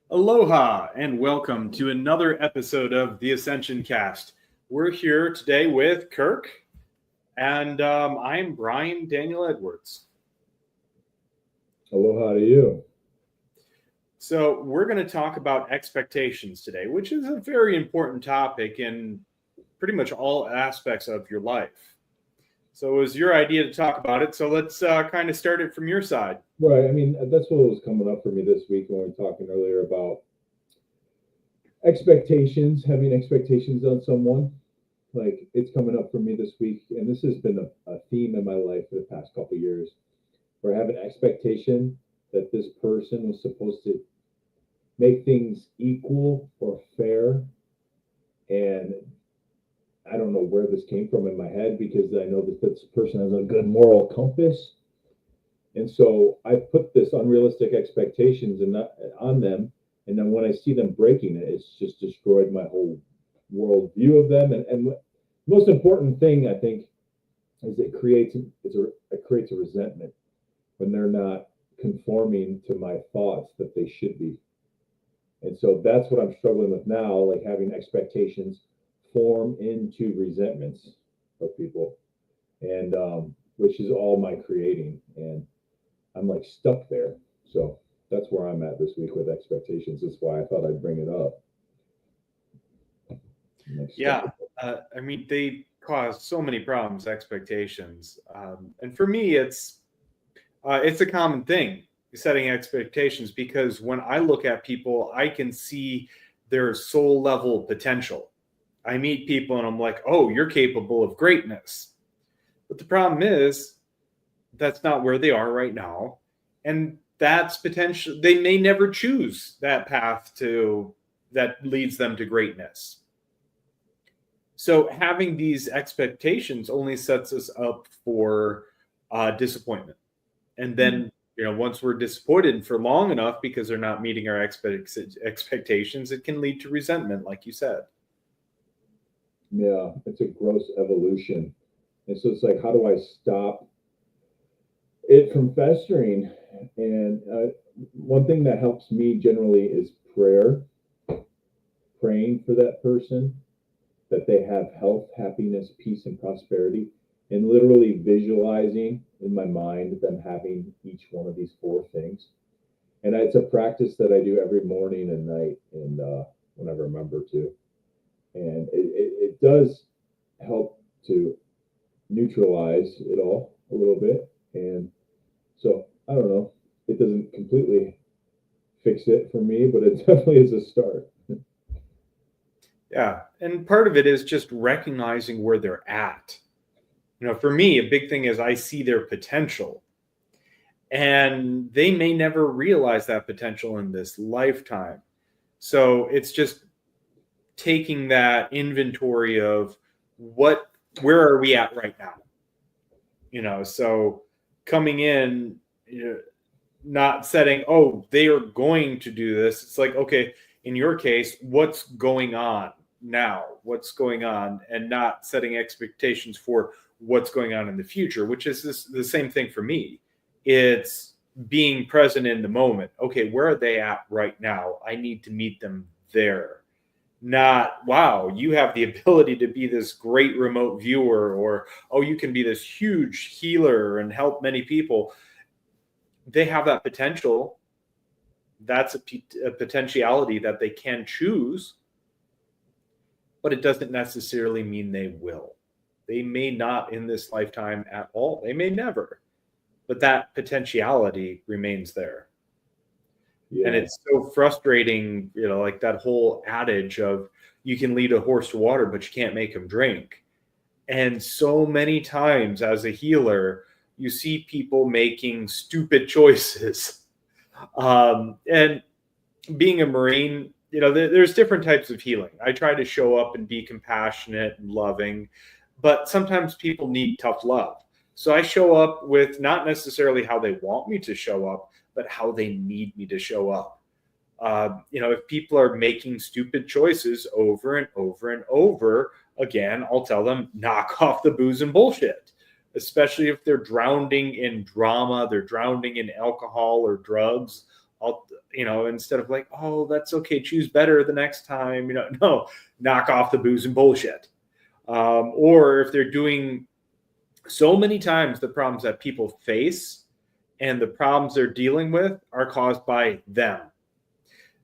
Aloha and welcome to another episode of the Ascension Cast. We're here today with Kirk, and I'm Brian Daniel Edwards. Aloha to you. So, we're going to talk about expectations today, which is a very important topic in pretty much all aspects of your life. So, it was your idea to talk about it. So, let's kind of start it from your side. Right. I mean, that's what was coming up for me this week when we were talking earlier about expectations, having expectations on someone. Like it's coming up for me this week, and this has been a theme in my life for the past couple of years, where I have an expectation that this person was supposed to make things equal or fair. And I don't know where this came from in my head because I know that this person has a good moral compass. And so I put this unrealistic expectations on them. And then when I see them breaking it, it's just destroyed my whole world view of them. And most important thing, I think, is it creates a resentment when they're not conforming to my thoughts that they should be. And so that's what I'm struggling with now, like having expectations form into resentments of people, and which is all my creating. And I'm like stuck there. So that's where I'm at this week with expectations. That's why I thought I'd bring it up. Yeah, they cause so many problems, expectations. And for me, it's a common thing, setting expectations, because when I look at people, I can see their soul level potential. I meet people and I'm like, oh, you're capable of greatness. But the problem is that's not where they are right now. And that's potential. They may never choose that path that leads them to greatness. So having these expectations only sets us up for disappointment. And then, once we're disappointed for long enough because they're not meeting our expectations, it can lead to resentment, like you said. Yeah, it's a gross evolution. And so it's like, how do I stop it from festering? And one thing that helps me generally is prayer, praying for that person, that they have health, happiness, peace, and prosperity, and literally visualizing in my mind them having each one of these four things. And it's a practice that I do every morning and night, and when I remember to. And it does help to neutralize it all a little bit. And so I don't know, it doesn't completely fix it for me, but it definitely is a start. Yeah. And part of it is just recognizing where they're at. For me, a big thing is I see their potential, and they may never realize that potential in this lifetime. So it's just taking that inventory of where are we at right now? So coming in, not setting, oh, they are going to do this. It's like, okay, in your case, what's going on now? What's going on? And not setting expectations for what's going on in the future, which is the same thing for me. It's being present in the moment. Okay, where are they at right now? I need to meet them there. Not, wow, you have the ability to be this great remote viewer, or, oh, you can be this huge healer and help many people. They have that potential. That's a potentiality that they can choose, but it doesn't necessarily mean they will. They may not in this lifetime at all. They may never, but that potentiality remains there. Yeah. And it's so frustrating, like that whole adage of you can lead a horse to water, but you can't make him drink. And so many times as a healer, you see people making stupid choices. And being a Marine, there's different types of healing. I try to show up and be compassionate and loving, but sometimes people need tough love. So I show up with not necessarily how they want me to show up, but how they need me to show up. If people are making stupid choices over and over and over again, I'll tell them, knock off the booze and bullshit, especially if they're drowning in drama, they're drowning in alcohol or drugs. I'll, instead of like, oh, that's okay, choose better the next time, no, knock off the booze and bullshit. Or if they're doing so many times, the problems that people face and the problems they're dealing with are caused by them.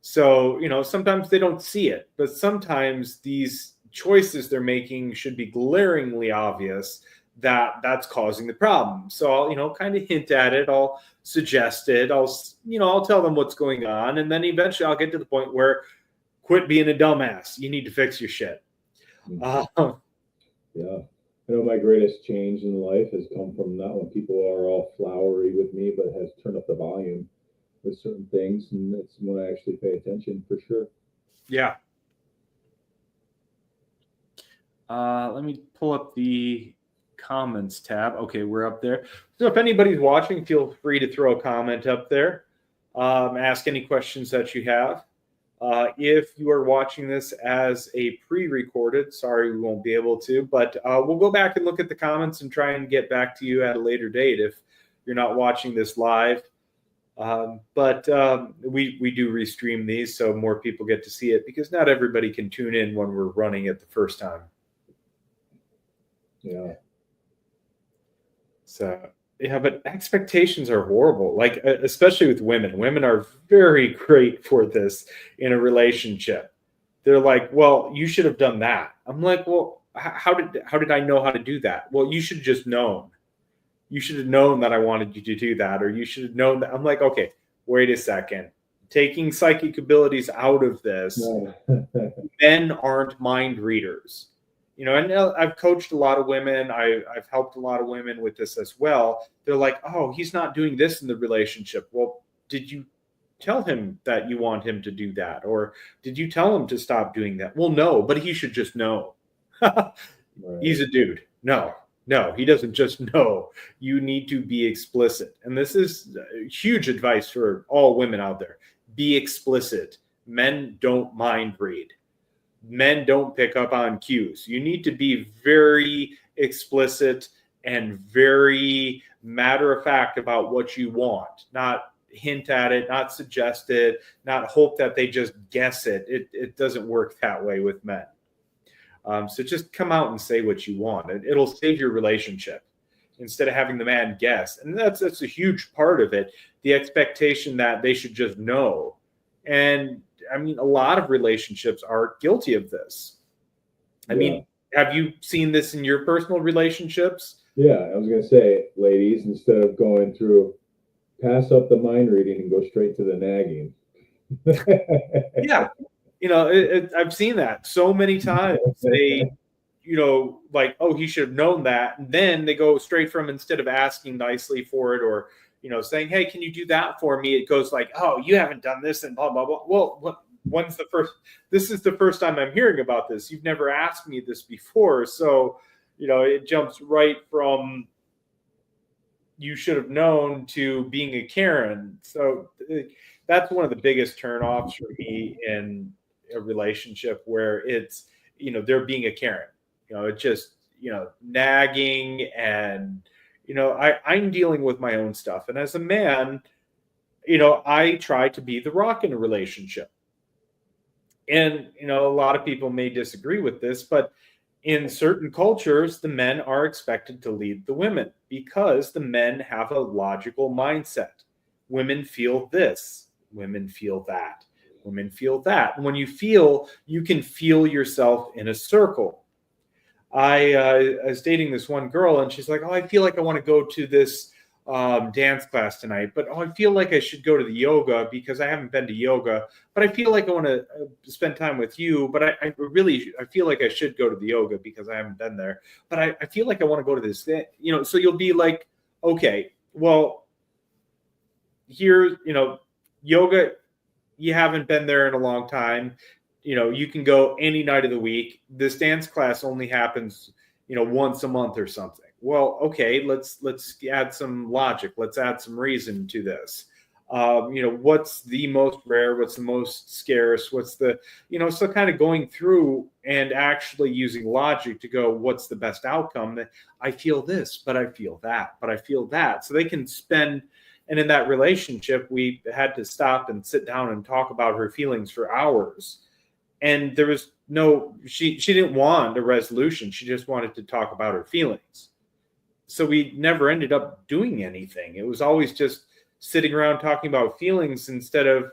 So, sometimes they don't see it, but sometimes these choices they're making should be glaringly obvious that that's causing the problem. So I'll, kind of hint at it. I'll suggest it. I'll tell them what's going on. And then eventually I'll get to the point where quit being a dumbass. You need to fix your shit. Yeah. I know my greatest change in life has come from not when people are all flowery with me, but has turned up the volume with certain things. And it's when I actually pay attention for sure. Yeah. Let me pull up the comments tab. Okay, we're up there. So if anybody's watching, feel free to throw a comment up there. Ask any questions that you have. If you are watching this as a pre-recorded, sorry we won't be able to, but we'll go back and look at the comments and try and get back to you at a later date if you're not watching this live. But we do restream these so more people get to see it, because not everybody can tune in when we're running it the first time. Yeah. So, yeah, but expectations are horrible. Like, especially with women. Women are very great for this in a relationship. They're like, well, you should have done that. I'm like, well, how did I know how to do that? Well, you should have just known. You should have known that I wanted you to do that, or you should have known that. I'm like, okay, wait a second. Taking psychic abilities out of this, men aren't mind readers. And I've coached a lot of women. I've helped a lot of women with this as well. They're like, oh, he's not doing this in the relationship. Well, did you tell him that you want him to do that? Or did you tell him to stop doing that? Well, no, but he should just know. Right. He's a dude. No, he doesn't just know. You need to be explicit. And this is huge advice for all women out there. Be explicit. Men don't mind read. Men don't pick up on cues. You need to be very explicit and very matter of fact about what you want, not hint at it, not suggest it, not hope that they just guess it. It doesn't work that way with men. So just come out and say what you want. It'll save your relationship instead of having the man guess. And that's a huge part of it. The expectation that they should just know. And I mean, a lot of relationships are guilty of this. I mean, have you seen this in your personal relationships? Yeah, I was going to say, ladies, instead of going through, pass up the mind reading and go straight to the nagging. Yeah. I've seen that so many times. They, like, oh, he should have known that. And then they go straight from, instead of asking nicely for it or, saying, hey, can you do that for me? It goes like, oh, you haven't done this and blah, blah, blah. Well, this is the first time I'm hearing about this. You've never asked me this before. So, it jumps right from you should have known to being a Karen. So that's one of the biggest turnoffs for me in a relationship where it's, they're being a Karen. It just, nagging and, I'm dealing with my own stuff. And as a man, I try to be the rock in a relationship. And, a lot of people may disagree with this, but in certain cultures, the men are expected to lead the women because the men have a logical mindset. Women feel this, women feel that, women feel that. And when you feel, you can feel yourself in a circle. I was dating this one girl and she's like, oh, I feel like I want to go to this dance class tonight, but I feel like I should go to the yoga because I haven't been to yoga, but I feel like I want to spend time with you, but I feel like I should go to the yoga because I haven't been there, but I feel like I want to go to this thing, so you'll be like, okay, well, here, yoga, you haven't been there in a long time. You can go any night of the week. This dance class only happens, once a month or something. Well, okay, let's add some logic. Let's add some reason to this. What's the most rare? What's the most scarce? What's the, so kind of going through and actually using logic to go, what's the best outcome? That I feel this, but I feel that, but I feel that. So they can spend, And in that relationship, we had to stop and sit down and talk about her feelings for hours. And there was she didn't want a resolution. She just wanted to talk about her feelings. So we never ended up doing anything. It was always just sitting around talking about feelings instead of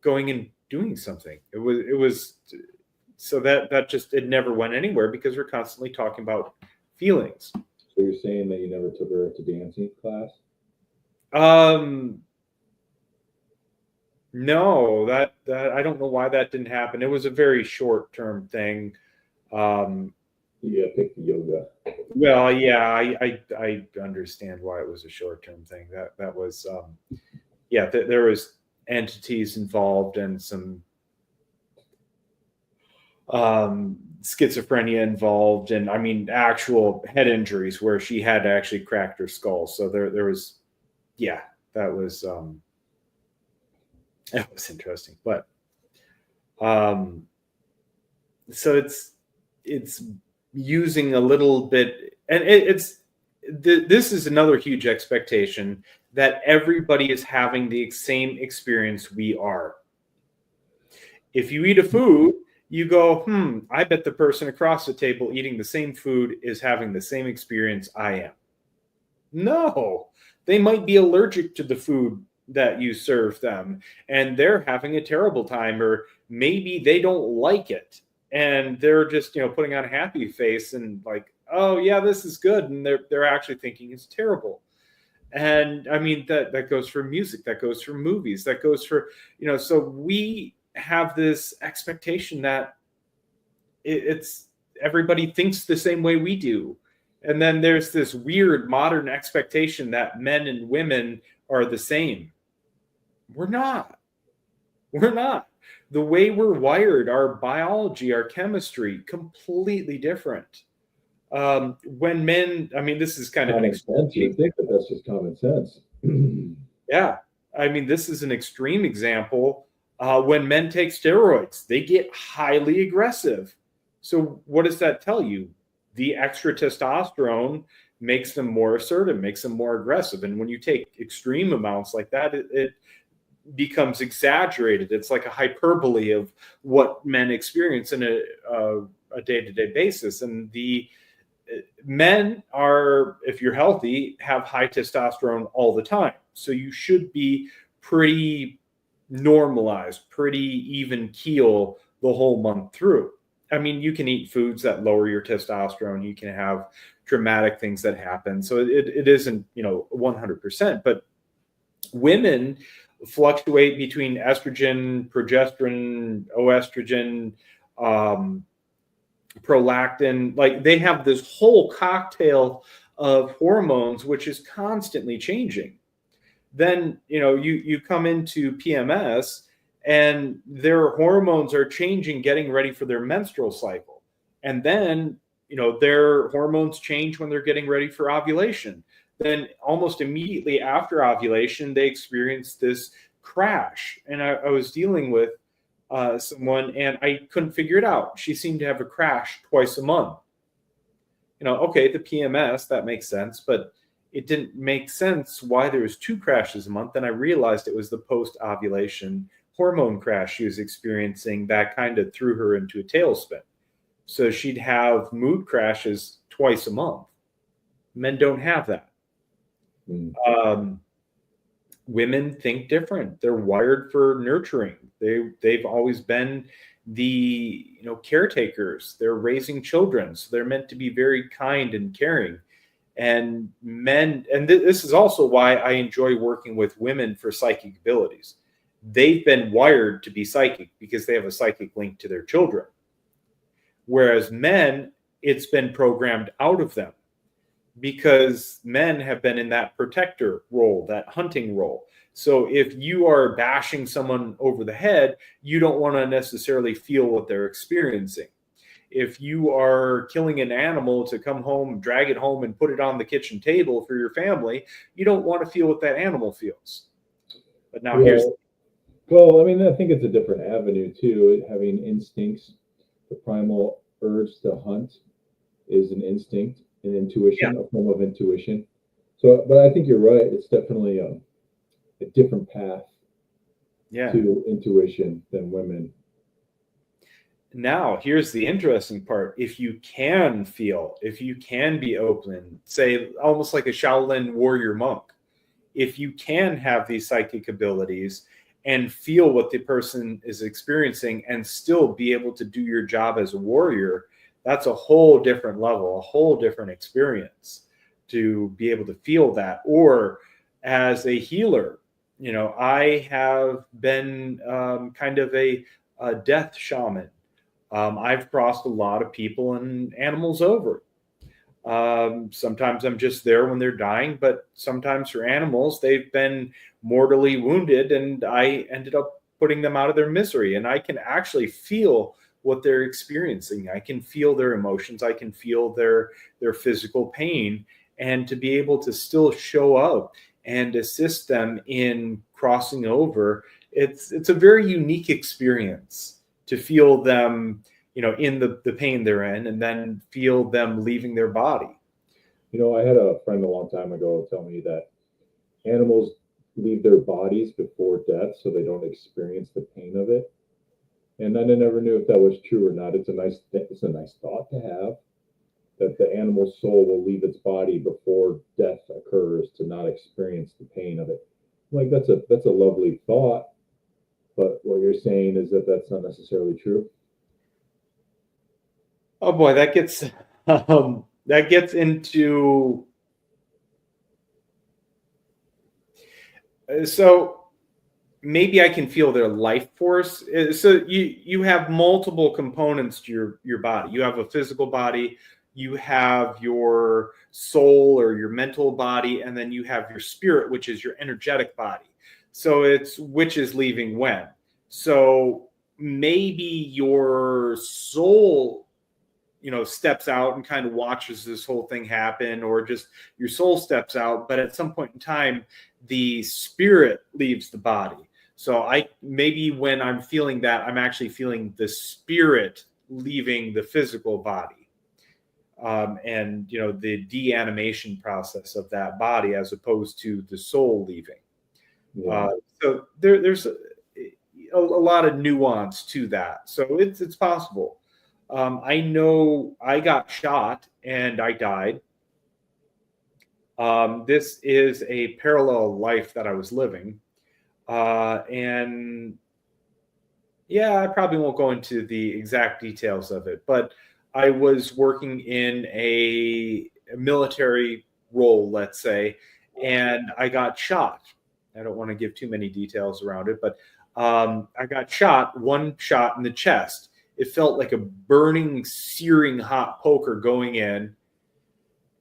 going and doing something. It was so that just, it never went anywhere because we're constantly talking about feelings. So you're saying that you never took her to dancing class? No, that I don't know why that didn't happen. It was a very short-term thing. Yeah, pick the yoga. Well, yeah, I understand why it was a short-term thing. That was there was entities involved and some schizophrenia involved, and I mean actual head injuries where she had actually cracked her skull. So there was, that was interesting. But so it's using a little bit, and this is another huge expectation that everybody is having the same experience we are. If you eat a food, you go, I bet the person across the table eating the same food is having the same experience I am. No, they might be allergic to the food that you serve them, and they're having a terrible time, or maybe they don't like it, and they're just, putting on a happy face and like, oh yeah, this is good, and they're actually thinking it's terrible. And I mean, that goes for music, that goes for movies, that goes for, so we have this expectation that it's everybody thinks the same way we do. And then there's this weird modern expectation that men and women are the same. We're not. The way we're wired, our biology, our chemistry, completely different. When men, I mean, this is kind of an extreme. You think that that's just common sense. Yeah. I mean, this is an extreme example. When men take steroids, they get highly aggressive. So what does that tell you? The extra testosterone makes them more assertive, makes them more aggressive. And when you take extreme amounts like that, it becomes exaggerated. It's like a hyperbole of what men experience in a day-to-day basis. And the men are, if you're healthy, have high testosterone all the time. So you should be pretty normalized, pretty even keel the whole month through. I mean, you can eat foods that lower your testosterone. You can have dramatic things that happen. So it isn't, 100%, but women fluctuate between estrogen, progesterone, oestrogen, prolactin. Like, they have this whole cocktail of hormones, which is constantly changing. Then, you come into PMS and their hormones are changing, getting ready for their menstrual cycle. And then, their hormones change when they're getting ready for ovulation. Then almost immediately after ovulation, they experience this crash. And I was dealing with someone, and I couldn't figure it out. She seemed to have a crash twice a month. Okay, the PMS, that makes sense, but it didn't make sense why there was 2 crashes a month. And I realized it was the post-ovulation hormone crash she was experiencing that kind of threw her into a tailspin. So she'd have mood crashes twice a month. Men don't have that. Women think different. They're wired for nurturing. They've always been the caretakers. They're raising children, so they're meant to be very kind and caring. And men, and this is also why I enjoy working with women for psychic abilities. They've been wired to be psychic because they have a psychic link to their children. Whereas men, it's been programmed out of them because men have been in that protector role, that hunting role. So if you are bashing someone over the head, you don't want to necessarily feel what they're experiencing. If you are killing an animal to come home, drag it home, and put it on the kitchen table for your family, you don't want to feel what that animal feels. But now Well, I mean, I think it's a different avenue too. Having instincts, the primal urge to hunt is an instinct, an intuition, a form of intuition. So, but I think you're right. It's definitely a different path Yeah. to intuition than women. Now, here's the interesting part. If you can feel, if you can be open, say almost like a Shaolin warrior monk, if you can have these psychic abilities and feel what the person is experiencing and still be able to do your job as a warrior, that's a whole different level, a whole different experience to be able to feel that. Or as a healer, I have been kind of a death shaman. I've crossed a lot of people and animals over. Sometimes I'm just there when they're dying, but sometimes for animals, they've been mortally wounded and I ended up putting them out of their misery. And I can actually feel what they're experiencing. I can feel their emotions. I can feel their physical pain. And to be able to still show up and assist them in crossing over, it's a very unique experience to feel them in the pain they're in and then feel them leaving their body. I had a friend a long time ago tell me that animals leave their bodies before death so they don't experience the pain of it. And then I never knew if that was true or not. It's a nice thought to have, that the animal's soul will leave its body before death occurs to not experience the pain of it. Like that's a lovely thought, but what you're saying is that that's not necessarily true. Oh boy, that gets into so maybe I can feel their life force. So you have multiple components to your body. You have a physical body, you have your soul or your mental body, and then you have your spirit, which is your energetic body. So it's which is leaving when. So maybe your soul steps out and kind of watches this whole thing happen, or just your soul steps out, but at some point in time the spirit leaves the body. So I maybe when I'm feeling that, I'm actually feeling the spirit leaving the physical body, and the de-animation process of that body as opposed to the soul leaving. Yeah. So there's a lot of nuance to that. So it's possible. I know I got shot and I died. This is a parallel life that I was living. And yeah, I probably won't go into the exact details of it, but I was working in a military role, let's say, and I got shot. I don't want to give too many details around it, but I got shot, one shot in the chest. It felt like a burning, searing hot poker going in.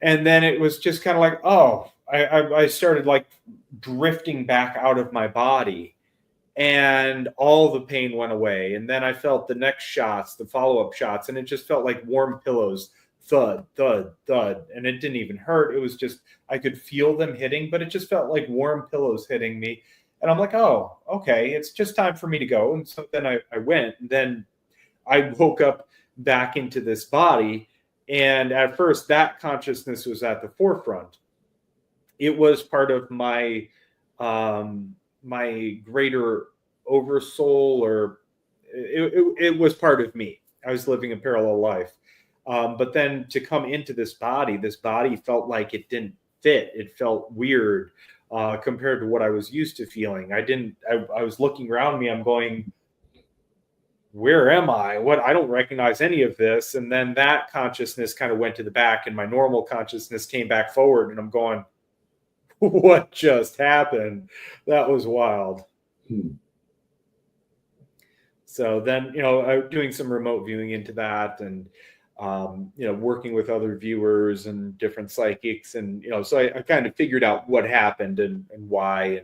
And then it was just kind of like, oh, I started like drifting back out of my body and all the pain went away. And then I felt the next shots, the follow-up shots, and it just felt like warm pillows, thud, thud, thud. And it didn't even hurt. It was just, I could feel them hitting, but it just felt like warm pillows hitting me. And I'm like, oh, okay, it's just time for me to go. And so then I went, and then I woke up back into this body. And at first, that consciousness was at the forefront. It was part of my greater oversoul, or it was part of me. I was living a parallel life. But then to come into this body felt like it didn't fit. It felt weird compared to what I was used to feeling. I was looking around me. I'm going, where am I? What? I don't recognize any of this. And then that consciousness kind of went to the back and my normal consciousness came back forward, and I'm going, what just happened? That was wild. So then, doing some remote viewing into that, and working with other viewers and different psychics, and so I kind of figured out what happened and why.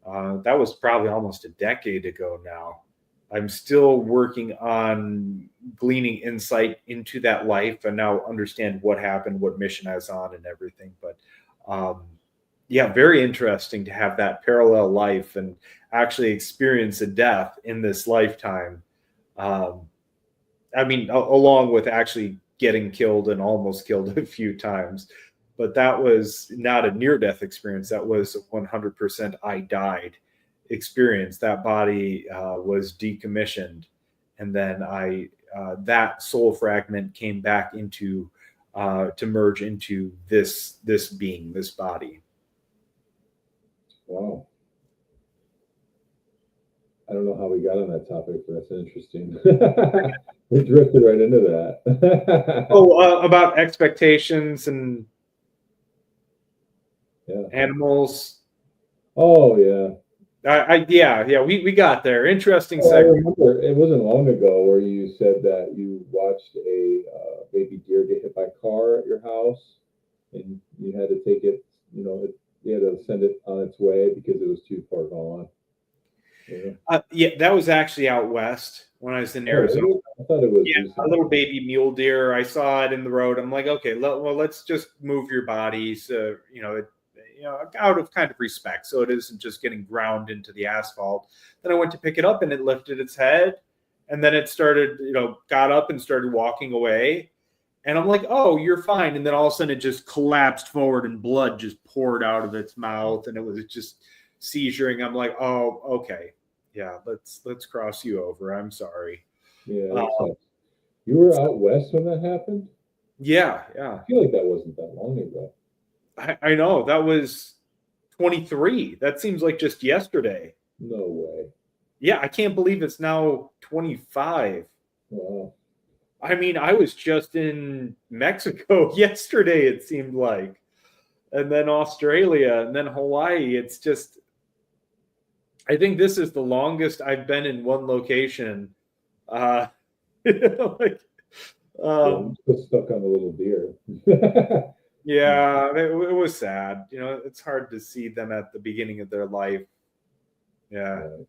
And that was probably almost a decade ago now. I'm still working on gleaning insight into that life and now understand what happened, what mission I was on, and everything. But yeah, very interesting to have that parallel life and actually experience a death in this lifetime. I mean, along with actually getting killed and almost killed a few times. but that was not a near-death experience. That was a 100% I died experience. That body was decommissioned, and then that soul fragment came back into to merge into this being, this body. Wow. I don't know how we got on that topic, but that's interesting. We drifted right into that. About expectations and animals. Oh yeah. We got there. Interesting I segment. remember it wasn't long ago where you said that you watched a baby deer get hit by a car at your house, and you had to take it. You had to send it on its way because it was too far gone. That was actually out west when I was in Arizona. I thought it was a little baby mule deer. I saw it in the road. I'm like, okay, let's just move your body, so out of kind of respect, so it isn't just getting ground into the asphalt. Then I went to pick it up, and it lifted its head, and then it started, got up and started walking away. And I'm like, oh, you're fine. And then all of a sudden, it just collapsed forward, and blood just poured out of its mouth, and it was just seizuring. I'm like, oh, okay, yeah, let's cross you over. I'm sorry. Yeah. You were out west when that happened? Yeah. I feel like that wasn't that long ago. I know. That was 23. That seems like just yesterday. No way. Yeah, I can't believe it's now 25. Wow. I mean, I was just in Mexico yesterday, it seemed like. And then Australia, and then Hawaii. It's just, I think this is the longest I've been in one location. Like, I'm still stuck on the little deer. Yeah, it was sad. It's hard to see them at the beginning of their life. Yeah. Right.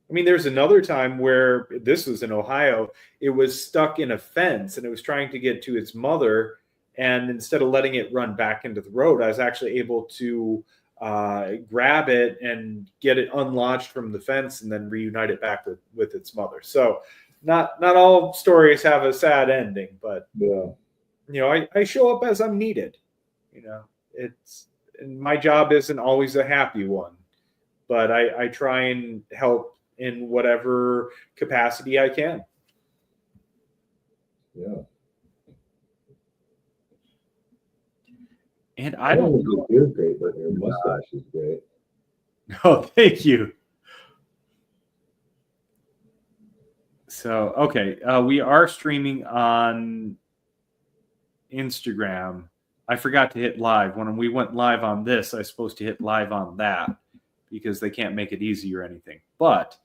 I mean, there's another time where, this was in Ohio, it was stuck in a fence, and it was trying to get to its mother. And instead of letting it run back into the road, I was actually able to grab it and get it unlodged from the fence, and then reunite it back with its mother. So not all stories have a sad ending, but I show up as I'm needed. And my job isn't always a happy one, but I try and help in whatever capacity I can. Yeah. And I don't know. You're great, but your mustache is great. Oh, thank you. So, okay. We are streaming on Instagram. I forgot to hit live. When we went live on this, I was supposed to hit live on that because they can't make it easy or anything. But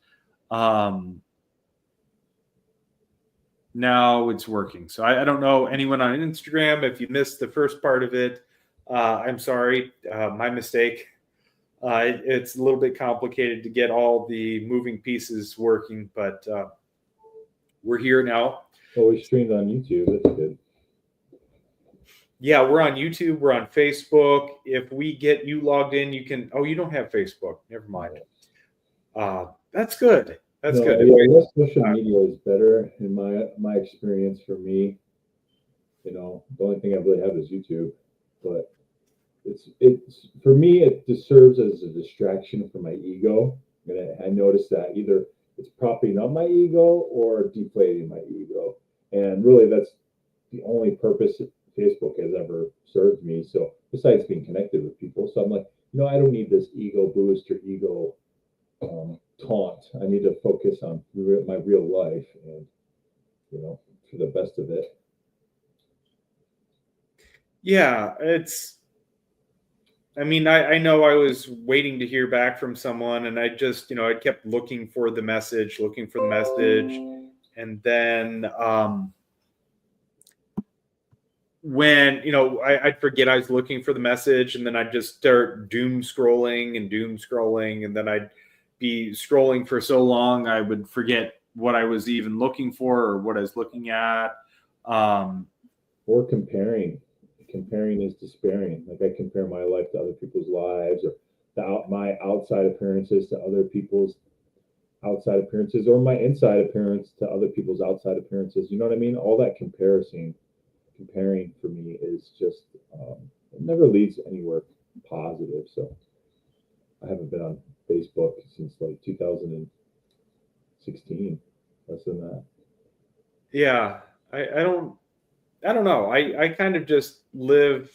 now it's working. So I don't know anyone on Instagram. If you missed the first part of it, I'm sorry. My mistake. It's a little bit complicated to get all the moving pieces working, but we're here now. Well, we streamed on YouTube. That's good. Yeah, we're on YouTube. We're on Facebook. If we get you logged in, you can. Oh, you don't have Facebook. Never mind. That's good. That's good. Yeah, social media is better in my experience. For me, the only thing I really have is YouTube, but it's for me, it just serves as a distraction for my ego. And I noticed that either it's propping up my ego or deflating my ego, and really that's the only purpose Facebook has ever served me. So besides being connected with people, so I'm like, I don't need this ego boost or ego taunt. I need to focus on my real life and, for the best of it. Yeah, I mean, I know I was waiting to hear back from someone, and I just, I kept looking for the message, and then when I'd forget I was looking for the message, and then I'd just start doom scrolling, and then I'd be scrolling for so long I would forget what I was even looking for or what I was looking at. Or comparing is despairing. Like I compare my life to other people's lives, or my outside appearances to other people's outside appearances, or my inside appearance to other people's outside appearances. You know what I mean? All that comparing for me is just it never leads anywhere positive. So I haven't been on Facebook since like 2016, less than that. Yeah, I don't know. I kind of just live.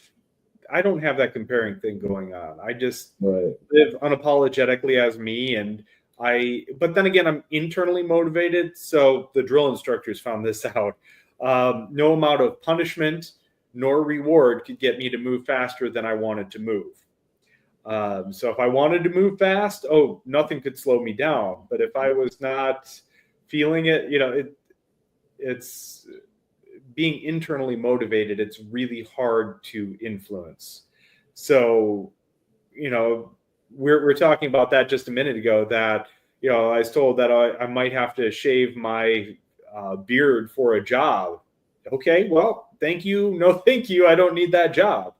I don't have that comparing thing going on. I just Right. live unapologetically as me, and but then again, I'm internally motivated. So the drill instructors found this out. No amount of punishment nor reward could get me to move faster than I wanted to move. So if I wanted to move fast, oh, nothing could slow me down. But if I was not feeling it, it's being internally motivated. It's really hard to influence. So, we're talking about that just a minute ago. That I was told that I might have to shave my beard for a job. Okay, well, thank you, no, thank you. I don't need that job.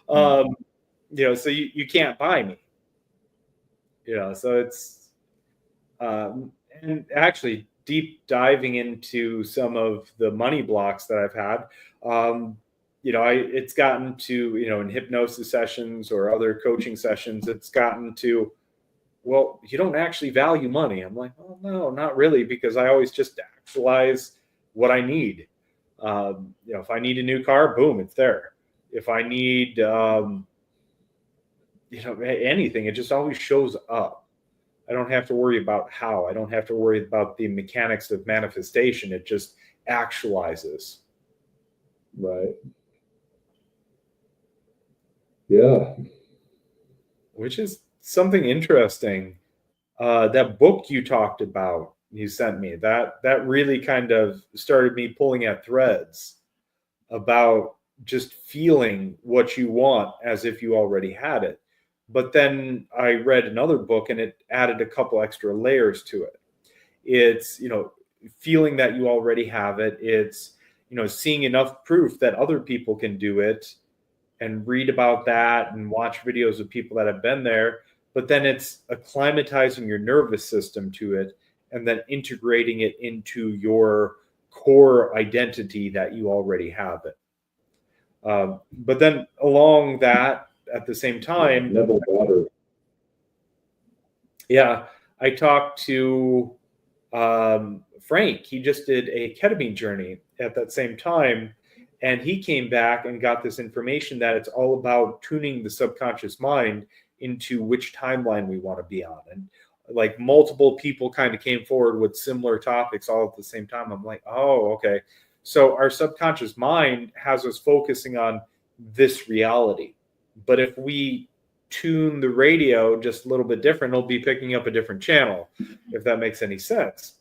So you can't buy me. So it's and actually deep diving into some of the money blocks that I've had. It's gotten to, in hypnosis sessions or other coaching sessions, it's gotten to, well, you don't actually value money. I'm like, oh, no, not really, because I always just actualize what I need. If I need a new car, boom, it's there. If I need, anything, it just always shows up. I don't have to worry about how. I don't have to worry about the mechanics of manifestation. It just actualizes. Right. Yeah. Which is something interesting. That book you talked about, you sent me, that really kind of started me pulling at threads about just feeling what you want as if you already had it. But then I read another book and it added a couple extra layers to it. It's, feeling that you already have it. It's, seeing enough proof that other people can do it and read about that and watch videos of people that have been there. But then it's acclimatizing your nervous system to it and then integrating it into your core identity that you already have it. But then along that, at the same time, Neville Goddard. Yeah, I talked to Frank. He just did a ketamine journey at that same time. And he came back and got this information that it's all about tuning the subconscious mind into which timeline we want to be on. And like multiple people kind of came forward with similar topics all at the same time. I'm like, oh, okay. So our subconscious mind has us focusing on this reality. But if we tune the radio just a little bit different, it'll be picking up a different channel, if that makes any sense.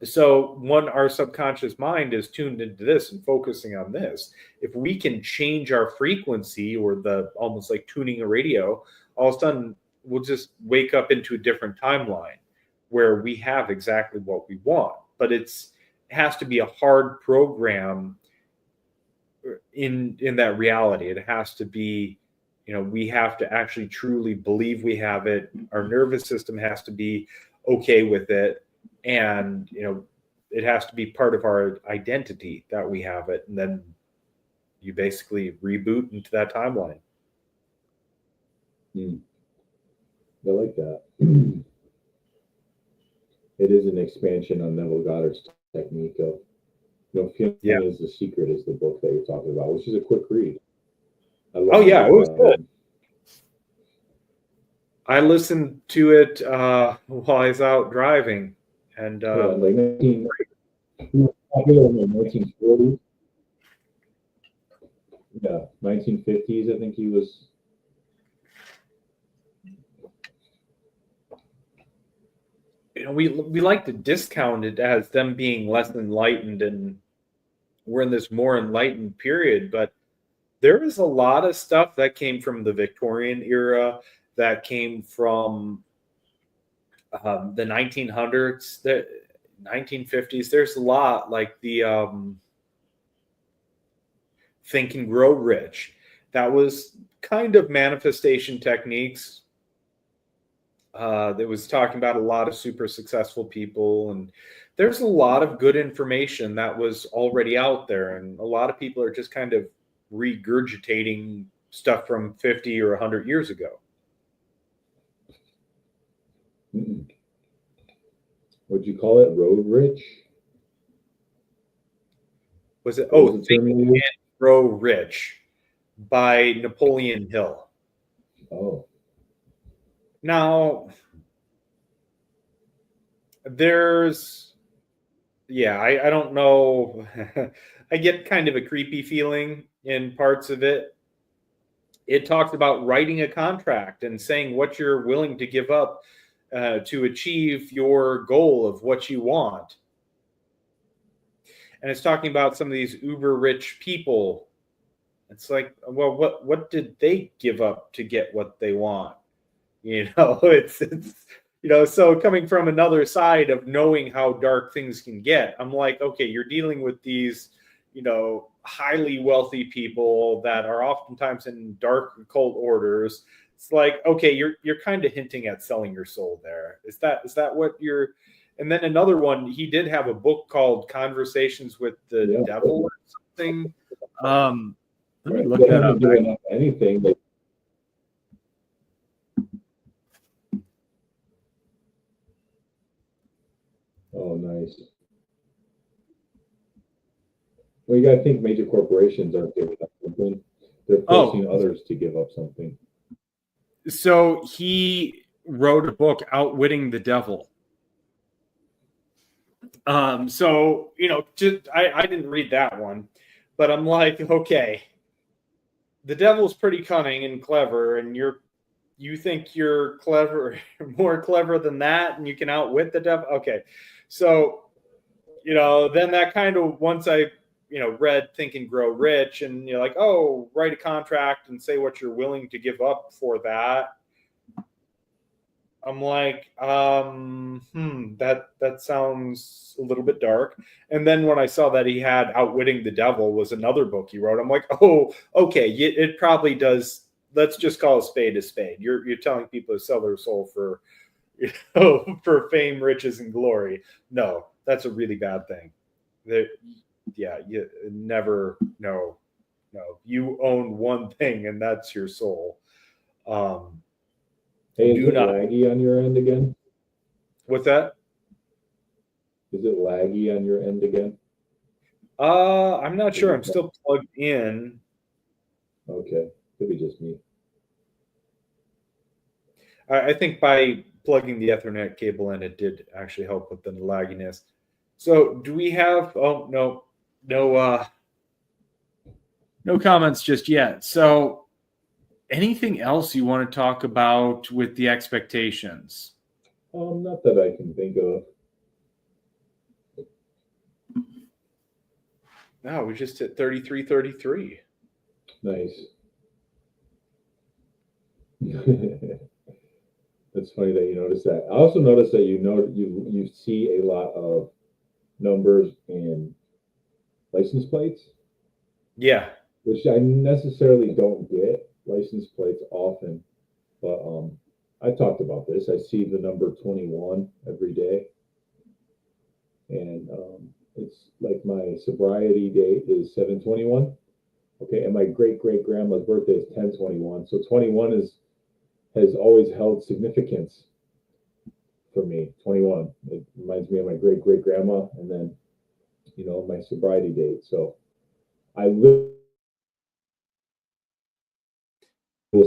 So when our subconscious mind is tuned into this and focusing on this, if we can change our frequency, or the almost like tuning a radio, all of a sudden we'll just wake up into a different timeline where we have exactly what we want. But it has to be a hard program in that reality. It has to be, we have to actually truly believe we have it. Our nervous system has to be okay with it. And, it has to be part of our identity that we have it. And then you basically reboot into that timeline. I like that. It is an expansion on Neville Goddard's technique of, feeling is the secret is the book that you're talking about, which is a quick read. It was good. I listened to it while I was out driving, and like 1940s. Yeah, 1950s. I think he was. We like to discount it as them being less enlightened, and we're in this more enlightened period. But there is a lot of stuff that came from the Victorian era, that came from the 1900s, the 1950s. There's a lot, like the Think and Grow Rich. That was kind of manifestation techniques. That was talking about a lot of super successful people, and there's a lot of good information that was already out there, and a lot of people are just kind of regurgitating stuff from 50 or 100 years ago. Would you call it road rich? Was it? What was Oh, the Think term you and used? Grow Rich by Napoleon Hill. Oh, Now, there's, I don't know. I get kind of a creepy feeling in parts of it. It talks about writing a contract and saying what you're willing to give up to achieve your goal of what you want. And it's talking about some of these uber rich people. It's like, well, what did they give up to get what they want? It's so coming from another side of knowing how dark things can get, I'm like, okay, you're dealing with these, highly wealthy people that are oftentimes in dark occult orders. It's like, okay, you're kind of hinting at selling your soul there. Is that what you're? And then another one, he did have a book called Conversations with the Devil or something. Let me look they that haven't up. given up anything. Oh, nice. Well, you got to think major corporations aren't giving up something. They're forcing others to give up something. So he wrote a book, Outwitting the Devil. I didn't read that one, but I'm like, okay, the devil's pretty cunning and clever, and you think you're clever, more clever than that, and you can outwit the devil. Okay, so then that kind of, once I read Think and Grow Rich, and you're like, oh, write a contract and say what you're willing to give up for that. I'm like, that sounds a little bit dark. And then when I saw that he had Outwitting the Devil was another book he wrote, I'm like, oh, okay, it probably does. Let's just call a spade a spade. You're telling people to sell their soul for, for fame, riches, and glory. No, that's a really bad thing. You never, no. You own one thing, and that's your soul. Hey, is it laggy on your end again? What's that? Is it laggy on your end again? I'm not sure. I'm still plugged in. Okay, could be just me. I think by plugging the Ethernet cable in, it did actually help with the lagginess. So, do we have? Oh no comments just yet. So, anything else you want to talk about with the expectations? Not that I can think of. No, we just hit 33. Nice. That's funny that you noticed that. I also noticed that you see a lot of numbers in license plates. Yeah. Which I necessarily don't get license plates often, but I talked about this. I see the number 21 every day, and it's like my sobriety date is 7/21. Okay, and my great grandma's birthday is 10/21. So 21 has always held significance for me. 21. It reminds me of my great grandma, and then my sobriety date. So I will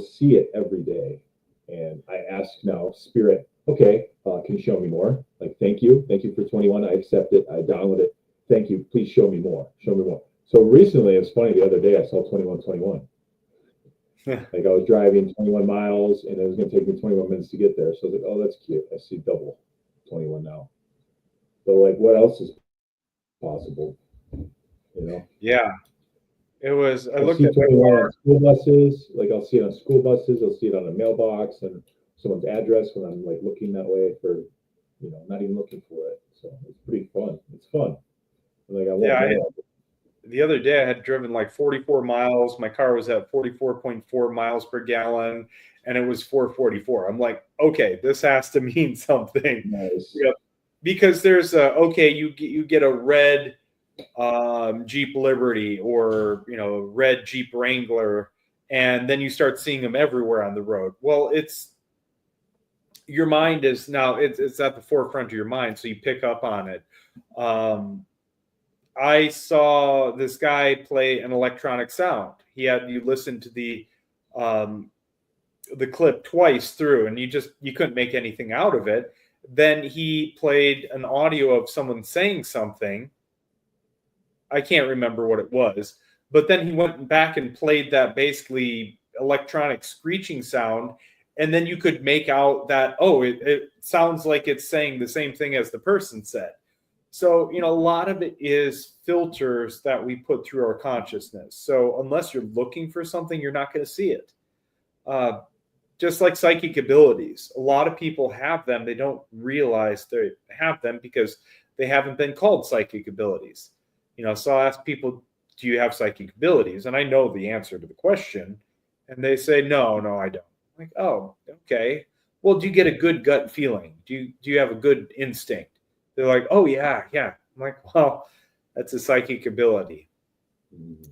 see it every day. And I ask now, Spirit, okay, can you show me more? Like, thank you for 21. I accept it. I download it. Thank you. Please show me more. So recently, it's funny. The other day, I saw 21. Like I was driving 21 miles, and it was going to take me 21 minutes to get there. So I was like, oh, that's cute. I see double 21 now. So like, what else is possible? Yeah. It was. I looked at 21 on school buses. Like I'll see it on school buses. I'll see it on a mailbox and someone's address when I'm like looking that way for, not even looking for it. So it's pretty fun. It's fun. Like the other day I had driven like 44 miles. My car was at 44.4 miles per gallon, and it was 444. I'm like, okay, this has to mean something. Nice. Yep. Because there's you get a red Jeep Liberty or, red Jeep Wrangler, and then you start seeing them everywhere on the road. Well, your mind is now it's at the forefront of your mind, so you pick up on it. I saw this guy play an electronic sound. You listen to the clip twice through, and you couldn't make anything out of it. Then he played an audio of someone saying something. I can't remember what it was, but then he went back and played that basically electronic screeching sound, and then you could make out that, it sounds like it's saying the same thing as the person said. So, a lot of it is filters that we put through our consciousness. So unless you're looking for something, you're not going to see it. Just like psychic abilities, a lot of people have them. They don't realize they have them because they haven't been called psychic abilities. So I'll ask people, do you have psychic abilities? And I know the answer to the question. And they say, no, I don't. I'm like, oh, okay. Well, do you get a good gut feeling? Do you have a good instinct? They're like, oh, yeah. I'm like, well, that's a psychic ability.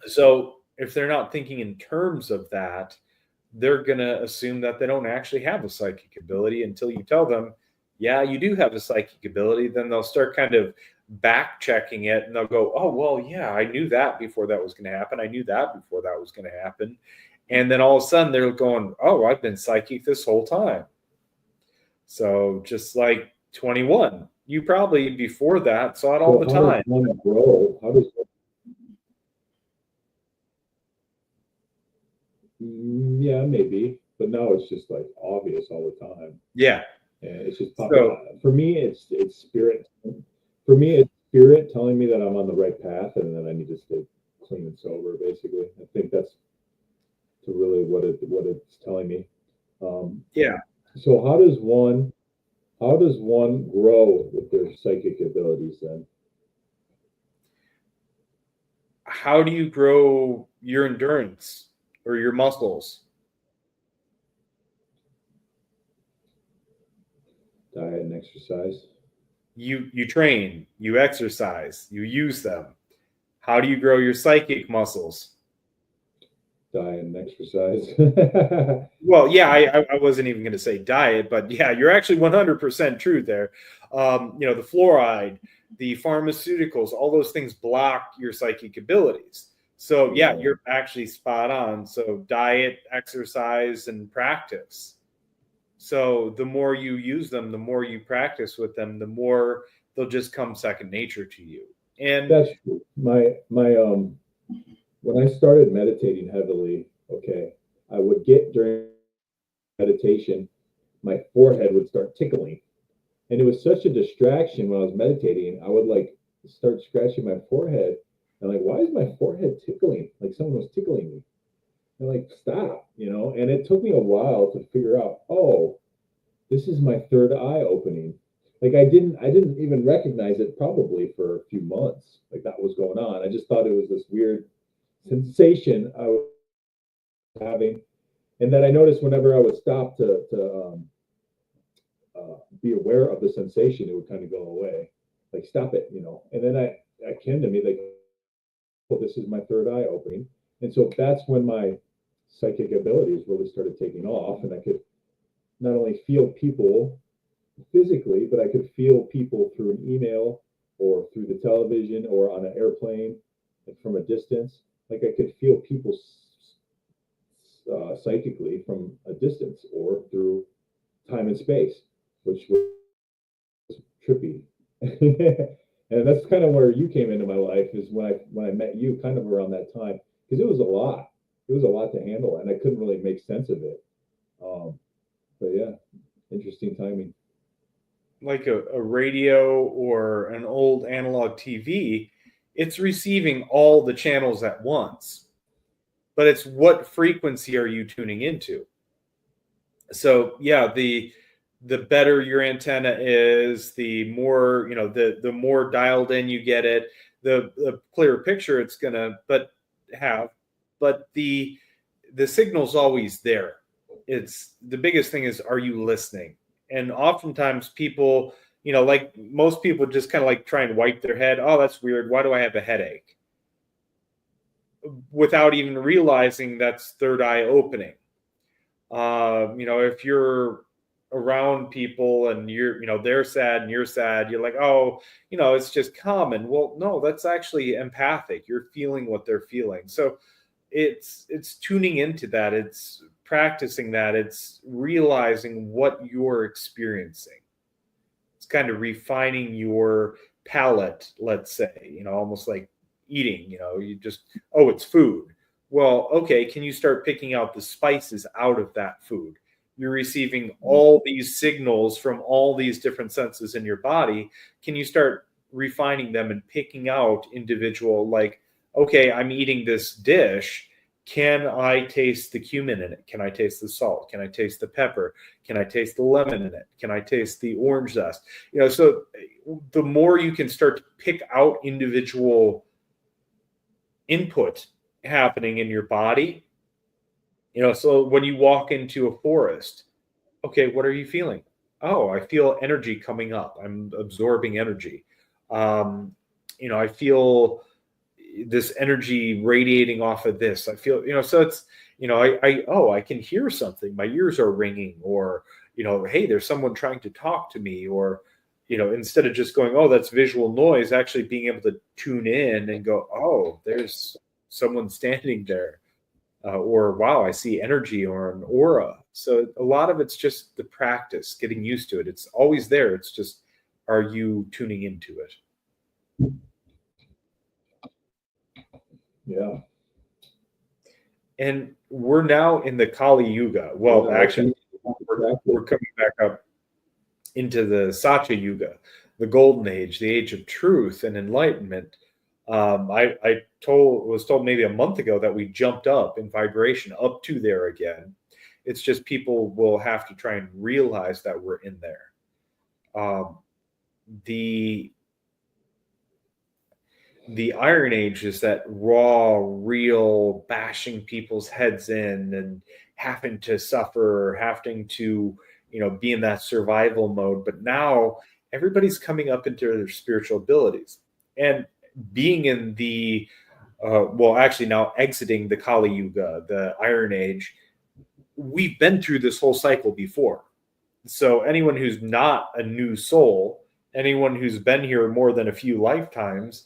So if they're not thinking in terms of that, they're going to assume that they don't actually have a psychic ability until you tell them, yeah, you do have a psychic ability. Then they'll start kind of back checking it, and they'll go, oh, well, yeah, I knew that before that was going to happen. I knew that before that was going to happen. And then all of a sudden they're going, oh, I've been psychic this whole time. So just like 21, you probably before that saw it all the time. How does one grow? Yeah, maybe, but now it's just like obvious all the time. Yeah, and it's just so, for me, it's spirit. For me, it's spirit telling me that I'm on the right path, and then I need to stay clean and sober. Basically, I think that's really what it's telling me. Yeah. So how does one grow with their psychic abilities then? How do you grow your endurance or your muscles? Diet and exercise. You train, you exercise, you use them. How do you grow your psychic muscles? Diet and exercise. Well, yeah, I wasn't even going to say diet, but yeah, you're actually 100% true there. The fluoride, the pharmaceuticals, all those things block your psychic abilities. So yeah, you're actually spot on. So diet, exercise, and practice. So the more you use them, the more you practice with them, the more they'll just come second nature to you. And that's true. My when I started meditating heavily, I would get during meditation, my forehead would start tickling. And it was such a distraction when I was meditating. I would like start scratching my forehead. And like, why is my forehead tickling? Like someone was tickling me. And like, stop, And it took me a while to figure out, oh, this is my third eye opening. Like I didn't even recognize it probably for a few months. Like that was going on. I just thought it was this weird sensation I was having, and then I noticed whenever I would stop to be aware of the sensation, it would kind of go away. Like stop it, And then I came to me like, well, this is my third eye opening, and so that's when my psychic abilities really started taking off, and I could not only feel people physically, but I could feel people through an email or through the television or on an airplane, like from a distance. Like I could feel people psychically from a distance or through time and space, which was trippy. And that's kind of where you came into my life, is when I met you, kind of around that time, because it was a lot. It was a lot to handle, and I couldn't really make sense of it. But yeah, interesting timing. Like a radio or an old analog TV, it's receiving all the channels at once, but it's what frequency are you tuning into? So yeah, the better your antenna is, the more, the more dialed in you get it, the clearer picture it's gonna have. But the signal's always there. It's the biggest thing is, are you listening? And oftentimes people like most people just kind of like try and wipe their head. Oh, that's weird. Why do I have a headache? Without even realizing that's third eye opening. If you're around people and they're sad and you're sad, you're like, oh, it's just common. Well, no, that's actually empathic. You're feeling what they're feeling. So it's tuning into that. It's practicing that. It's realizing what you're experiencing. It's kind of refining your palate, let's say, almost like eating, you just, oh, it's food. Well, okay, can you start picking out the spices out of that food? You're receiving all these signals from all these different senses in your body. Can you start refining them and picking out individual, like, okay, I'm eating this dish. Can I taste the cumin in it? Can I taste the salt? Can I taste the pepper? Can I taste the lemon in it? Can I taste the orange zest? So the more you can start to pick out individual input happening in your body, so when you walk into a forest, okay, what are you feeling? Oh, I feel energy coming up. I'm absorbing energy. I feel this energy radiating off of this. I feel, so it's, I can hear something. My ears are ringing, or, hey, there's someone trying to talk to me, or, instead of just going, oh, that's visual noise, actually being able to tune in and go, oh, there's someone standing there. Or, wow, I see energy or an aura. So a lot of it's just the practice, getting used to it. It's always there. It's just, are you tuning into it? Yeah. And we're now in the Kali Yuga. Well, actually, we're coming back up into the Satya Yuga, the golden age, the age of truth and enlightenment. I was told maybe a month ago that we jumped up in vibration up to there again. It's just people will have to try and realize that we're in there. The Iron Age is that raw, real bashing people's heads in and having to suffer, having to, be in that survival mode. But now everybody's coming up into their spiritual abilities and being in the, actually now exiting the Kali Yuga, the Iron Age. We've been through this whole cycle before. So anyone who's not a new soul, anyone who's been here more than a few lifetimes,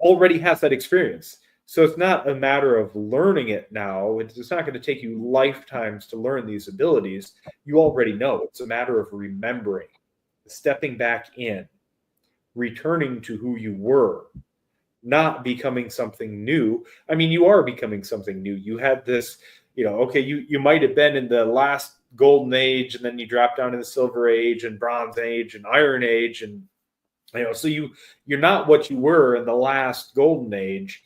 already has that experience. So it's not a matter of learning it now. It's not going to take you lifetimes to learn these abilities. You already know. It's a matter of remembering, stepping back in, returning to who you were, not becoming something new. I mean, you are becoming something new. You had this, okay, you might have been in the last golden age, and then you drop down to the silver age and bronze age and iron age, and so you're not what you were in the last golden age.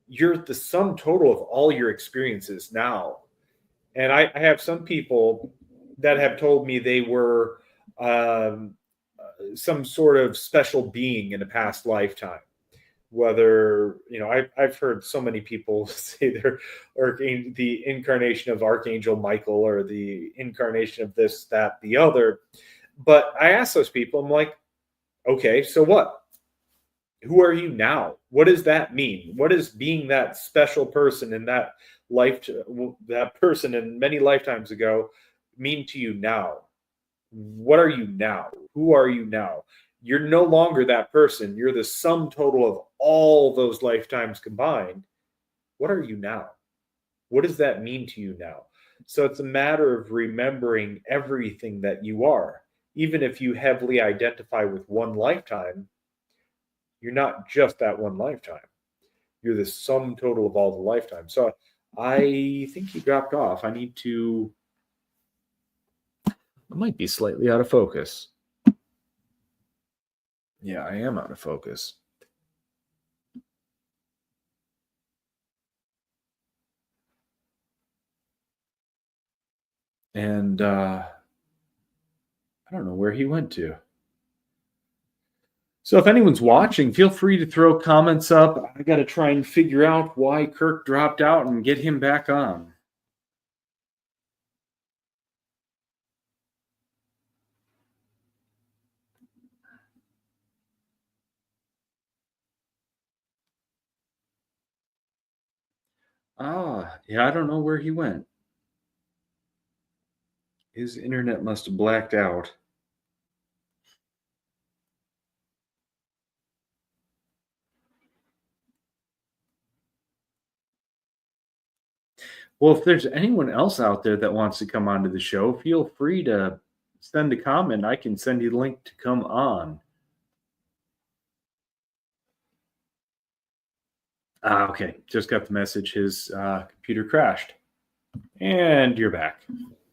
You're the sum total of all your experiences now. And I have some people that have told me they were some sort of special being in a past lifetime. Whether, I've heard so many people say they're the incarnation of Archangel Michael, or the incarnation of this, that, the other. But I ask those people, I'm like, okay, so what? Who are you now? What does that mean? What does being that special person in that that person in many lifetimes ago mean to you now? What are you now? Who are you now? You're no longer that person. You're the sum total of all those lifetimes combined. What are you now? What does that mean to you now? So it's a matter of remembering everything that you are. Even if you heavily identify with one lifetime, you're not just that one lifetime. You're the sum total of all the lifetimes. So I think he dropped off. I might be slightly out of focus. Yeah, I am out of focus. And I don't know where he went to. So if anyone's watching, feel free to throw comments up. I got to try and figure out why Kirk dropped out and get him back on. Yeah, I don't know where he went. His internet must have blacked out. Well, if there's anyone else out there that wants to come onto the show, feel free to send a comment. I can send you the link to come on. Okay, just got the message. His computer crashed. And you're back.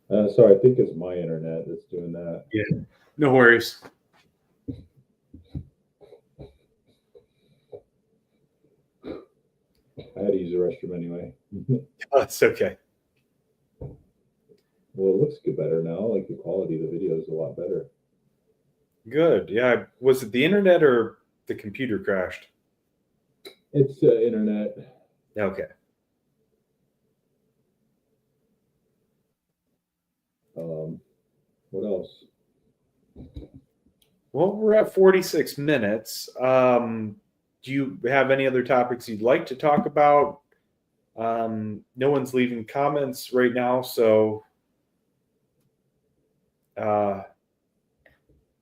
Sorry, I think it's my internet that's doing that. Yeah, no worries. I had to use the restroom anyway. It's okay. Well, it looks good better now. Like the quality of the video is a lot better. Good. Yeah. Was it the internet or the computer crashed? It's internet. Okay. What else? Well, we're at 46 minutes. Do you have any other topics you'd like to talk about? No one's leaving comments right now, so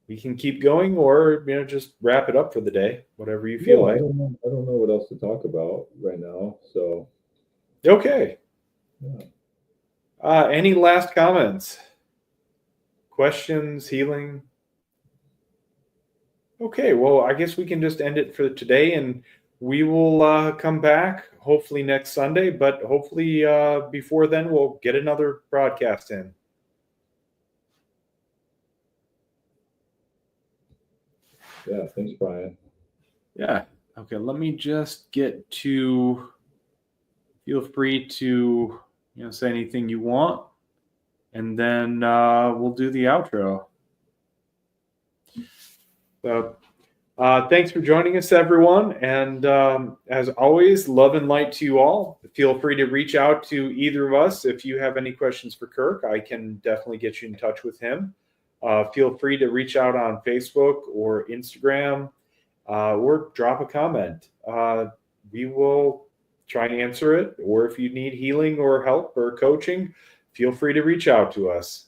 we can keep going, or just wrap it up for the day, whatever you feel like. I don't know what else to talk about right now. So Okay. Yeah. Any last comments? Questions? Healing? Okay, well, I guess we can just end it for today, and we will come back hopefully next Sunday, but hopefully before then we'll get another broadcast in. Yeah, thanks, Brian. Yeah. Okay, let me just get to, feel free to say anything you want, and then we'll do the outro. So thanks for joining us, everyone. And as always, love and light to you all. Feel free to reach out to either of us if you have any questions for Kirk. I can definitely get you in touch with him. Feel free to reach out on Facebook or Instagram or drop a comment. We will try and answer it. Or if you need healing or help or coaching, feel free to reach out to us.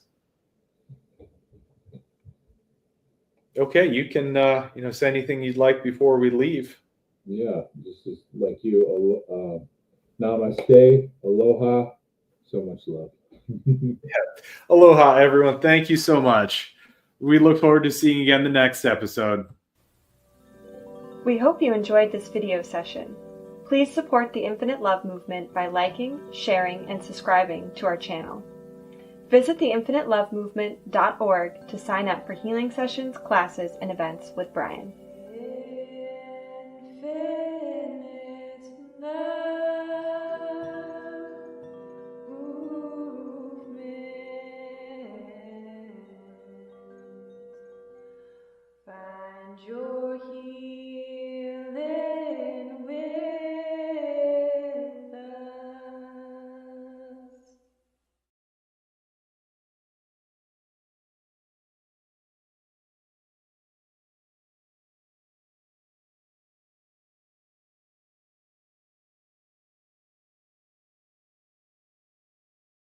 Okay, you can say anything you'd like before we leave. Yeah, just like you. Namaste, aloha, so much love. Aloha, everyone. Thank you so much. We look forward to seeing you again the next episode. We hope you enjoyed this video session. Please support the Infinite Love Movement by liking, sharing, and subscribing to our channel. Visit theinfinitelovemovement.org to sign up for healing sessions, classes, and events with Brian.